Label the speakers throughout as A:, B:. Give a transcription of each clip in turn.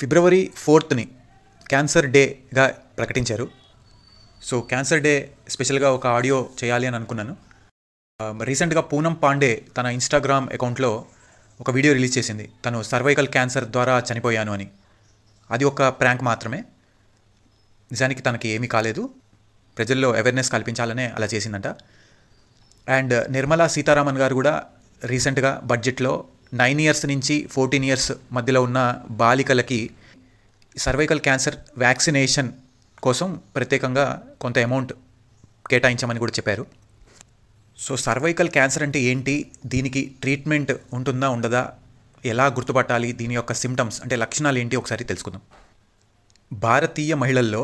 A: ఫిబ్రవరి 4ని cancer డేగా ప్రకటించారు. So cancer day స్పెషల్గా ఒక ఆడియో చేయాలి అని అనుకున్నాను. రీసెంట్గా పూనం పాండే తన ఇన్స్టాగ్రామ్ అకౌంట్లో ఒక వీడియో రిలీజ్ చేసింది. తను సర్వైకల్ క్యాన్సర్ ద్వారా చనిపోయాను అని. అది ఒక ప్రాంక్ మాత్రమే. నిజానికి తనకి ఏమీ కాలేదు. ప్రజల్లో అవేర్నెస్ కల్పించాలనే అలా చేసిందంట. అండ్ నిర్మలా సీతారామన్ గారు కూడా రీసెంట్గా బడ్జెట్లో 9 years నుంచి 14 years మధ్యలో ఉన్న బాలికలకి సర్వైకల్ క్యాన్సర్ వ్యాక్సినేషన్ కోసం ప్రత్యేకంగా కొంత అమౌంట్ కేటాయించామని కూడా చెప్పారు. సో సర్వైకల్ క్యాన్సర్ అంటే ఏంటి, దీనికి ట్రీట్మెంట్ ఉంటుందా ఉండదా, ఎలా గుర్తుపట్టాలి, దీని యొక్క సిమ్టమ్స్ అంటే లక్షణాలు ఏంటి ఒకసారి తెలుసుకుందాం. భారతీయ మహిళల్లో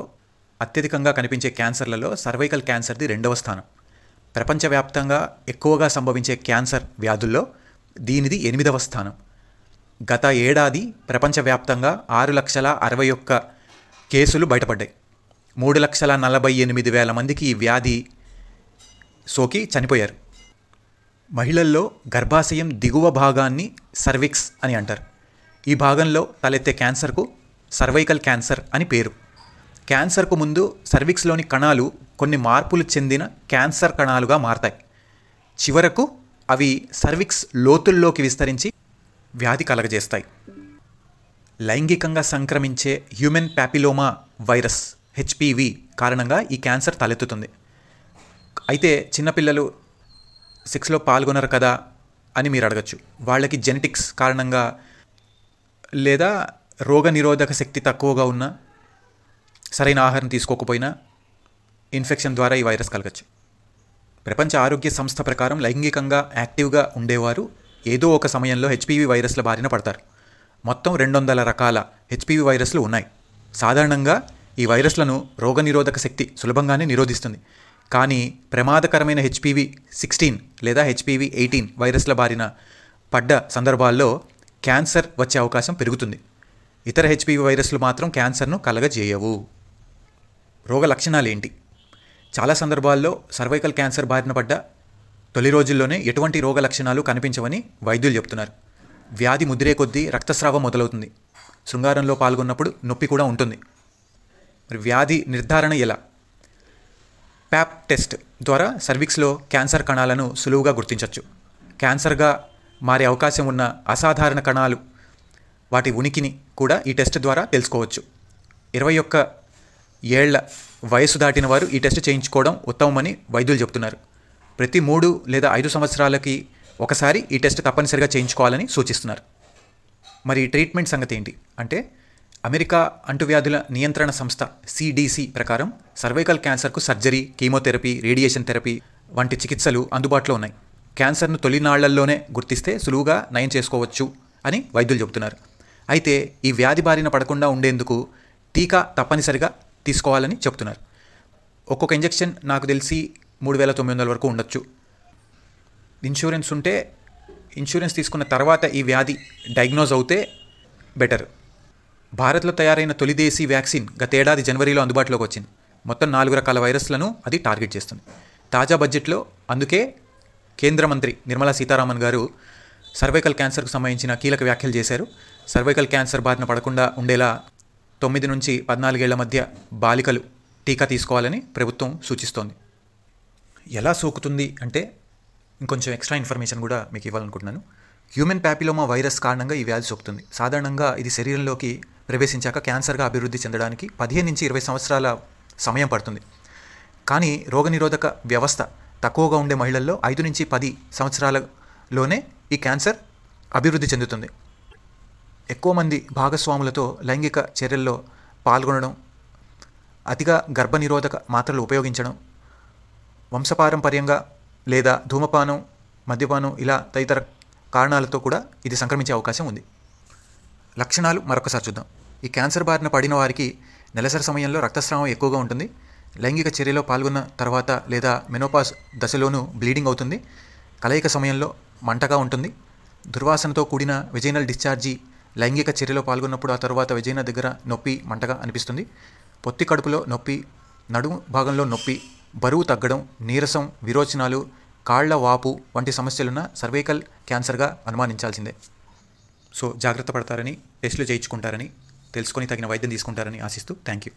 A: అత్యధికంగా కనిపించే క్యాన్సర్లలో సర్వైకల్ క్యాన్సర్ది 2వ స్థానం. ప్రపంచవ్యాప్తంగా ఎక్కువగా సంభవించే క్యాన్సర్ వ్యాధుల్లో దీనిది 8వ స్థానం. గత ఏడాది ప్రపంచవ్యాప్తంగా 6,61,000 కేసులు బయటపడ్డాయి. 3,48,000 మందికి ఈ వ్యాధి సోకి చనిపోయారు. మహిళల్లో గర్భాశయం దిగువ భాగాన్ని సర్విక్స్ అని అంటారు. ఈ భాగంలో తలెత్తే క్యాన్సర్కు సర్వైకల్ క్యాన్సర్ అని పేరు. క్యాన్సర్కు ముందు సర్విక్స్లోని కణాలు కొన్ని మార్పులు చెందిన క్యాన్సర్ కణాలుగా మారతాయి. చివరకు అవి సర్విక్స్ లోతుల్లోకి విస్తరించి వ్యాధి కలగజేస్తాయి. లైంగికంగా సంక్రమించే హ్యూమన్ ప్యాపిలోమా వైరస్ HPV కారణంగా ఈ క్యాన్సర్ తలెత్తుతుంది. అయితే చిన్నపిల్లలు సెక్స్లో పాల్గొనరు కదా అని మీరు అడగచ్చు. వాళ్ళకి జెనెటిక్స్ కారణంగా లేదా రోగనిరోధక శక్తి తక్కువగా ఉన్నా, సరైన ఆహారం తీసుకోకపోయినా ఇన్ఫెక్షన్ ద్వారా ఈ వైరస్ కలగచ్చు. ప్రపంచ ఆరోగ్య సంస్థ ప్రకారం లైంగికంగా యాక్టివ్గా ఉండేవారు ఏదో ఒక సమయంలో HPV వైరస్ల బారిన పడతారు. మొత్తం 200 రకాల HPV వైరస్లు ఉన్నాయి. సాధారణంగా ఈ వైరస్లను రోగనిరోధక శక్తి సులభంగానే నిరోధిస్తుంది. కానీ ప్రమాదకరమైన HPV-16 లేదా HPV-18 వైరస్ల బారిన పడ్డ సందర్భాల్లో క్యాన్సర్ వచ్చే అవకాశం పెరుగుతుంది. ఇతర HPV వైరస్లు మాత్రం క్యాన్సర్ను కలగజేయవు. రోగ లక్షణాలు ఏంటి? చాలా సందర్భాల్లో సర్వైకల్ క్యాన్సర్ బారిన పడ్డ తొలి రోజుల్లోనే ఎటువంటి రోగ లక్షణాలు కనిపించవని వైద్యులు చెప్తున్నారు. వ్యాధి ముదిరే కొద్దీ రక్తస్రావం మొదలవుతుంది. శృంగారంలో పాల్గొన్నప్పుడు నొప్పి కూడా ఉంటుంది. మరి వ్యాధి నిర్ధారణ ఎలా? ప్యాప్ టెస్ట్ ద్వారా సర్విక్స్లో క్యాన్సర్ కణాలను సులువుగా గుర్తించవచ్చు. క్యాన్సర్గా మారే అవకాశం ఉన్న అసాధారణ కణాలు వాటి ఉనికిని కూడా ఈ టెస్ట్ ద్వారా తెలుసుకోవచ్చు. 21 ఏళ్ల వయసు దాటిన వారు ఈ టెస్ట్ చేయించుకోవడం ఉత్తమమని వైద్యులు చెబుతున్నారు. ప్రతి 3 లేదా 5 సంవత్సరాలకి ఒకసారి ఈ టెస్ట్ తప్పనిసరిగా చేయించుకోవాలని సూచిస్తున్నారు. మరి ట్రీట్మెంట్ సంగతి ఏంటి అంటే, అమెరికా అంటువ్యాధుల నియంత్రణ సంస్థ CDC ప్రకారం సర్వైకల్ క్యాన్సర్కు సర్జరీ, కీమోథెరపీ, రేడియేషన్ థెరపీ వంటి చికిత్సలు అందుబాటులో ఉన్నాయి. క్యాన్సర్ను తొలినాళ్లలోనే గుర్తిస్తే సులువుగా నయం చేసుకోవచ్చు అని వైద్యులు చెబుతున్నారు. అయితే ఈ వ్యాధి బారిన పడకుండా ఉండేందుకు టీకా తప్పనిసరిగా తీసుకోవాలని చెప్తున్నారు. ఒక్కొక్క ఇంజెక్షన్ నాకు తెలిసి 3,900 వరకు ఉండొచ్చు. ఇన్సూరెన్స్ ఉంటే, ఇన్సూరెన్స్ తీసుకున్న తర్వాత ఈ వ్యాధి డయాగ్నోజ్ అవుతే బెటర్. భారత్లో తయారైన తొలి దేశీ వ్యాక్సిన్ గతేడాది జనవరిలో అందుబాటులోకి వచ్చింది. మొత్తం 4 రకాల వైరస్లను అది టార్గెట్ చేస్తుంది. తాజా బడ్జెట్లో అందుకే కేంద్ర మంత్రి నిర్మలా సీతారామన్ గారు సర్వైకల్ క్యాన్సర్కు సంబంధించిన కీలక వ్యాఖ్యలు చేశారు. సర్వైకల్ క్యాన్సర్ బారిన పడకుండా ఉండేలా 9 నుంచి 14 ఏళ్ల మధ్య బాలికలు టీకా తీసుకోవాలని ప్రభుత్వం సూచిస్తోంది. ఎలా సోకుతుంది అంటే ఇంకొంచెం ఎక్స్ట్రా ఇన్ఫర్మేషన్ కూడా మీకు ఇవ్వాలనుకుంటున్నాను. హ్యూమన్ ప్యాపిలోమా వైరస్ కారణంగా ఈ వ్యాధి సోకుతుంది. సాధారణంగా ఇది శరీరంలోకి ప్రవేశించాక క్యాన్సర్గా అభివృద్ధి చెందడానికి 15 నుంచి 20 సంవత్సరాల సమయం పడుతుంది. కానీ రోగనిరోధక వ్యవస్థ తక్కువగా ఉండే మహిళల్లో 5 నుంచి 10 సంవత్సరాలలోనే ఈ క్యాన్సర్ అభివృద్ధి చెందుతుంది. ఎక్కువ మంది భాగస్వాములతో లైంగిక చర్యల్లో పాల్గొనడం, అతిగా గర్భనిరోధక మాత్రలు ఉపయోగించడం, వంశపారంపర్యంగా లేదా ధూమపానం, మద్యపానం ఇలా తదితర కారణాలతో కూడా ఇది సంక్రమించే అవకాశం ఉంది. లక్షణాలు మరొకసారి చూద్దాం. ఈ క్యాన్సర్ బారిన పడిన వారికి నెలసరి సమయంలో రక్తస్రావం ఎక్కువగా ఉంటుంది. లైంగిక చర్యలో పాల్గొన్న తర్వాత లేదా మెనోపాజ్ దశలోనూ బ్లీడింగ్ అవుతుంది. కలయిక సమయంలో మంటగా ఉంటుంది. దుర్వాసనతో కూడిన వెజైనల్ డిశ్చార్జీ లైంగిక చర్యలో పాల్గొన్నప్పుడు ఆ తర్వాత వెజైనా దగ్గర నొప్పి, మంటగా అనిపిస్తుంది. పొత్తి కడుపులో నొప్పి, నడుము భాగంలో నొప్పి, బరువు తగ్గడం, నీరసం, విరోచనాలు, కాళ్ల వాపు వంటి సమస్యలున్న సర్వైకల్ క్యాన్సర్గా అనుమానించాల్సిందే. సో జాగ్రత్త పడతారని, టెస్టులు చేయించుకుంటారని తెలుసుకొని తగిన వైద్యం తీసుకుంటారని ఆశిస్తూ థ్యాంక్ యూ.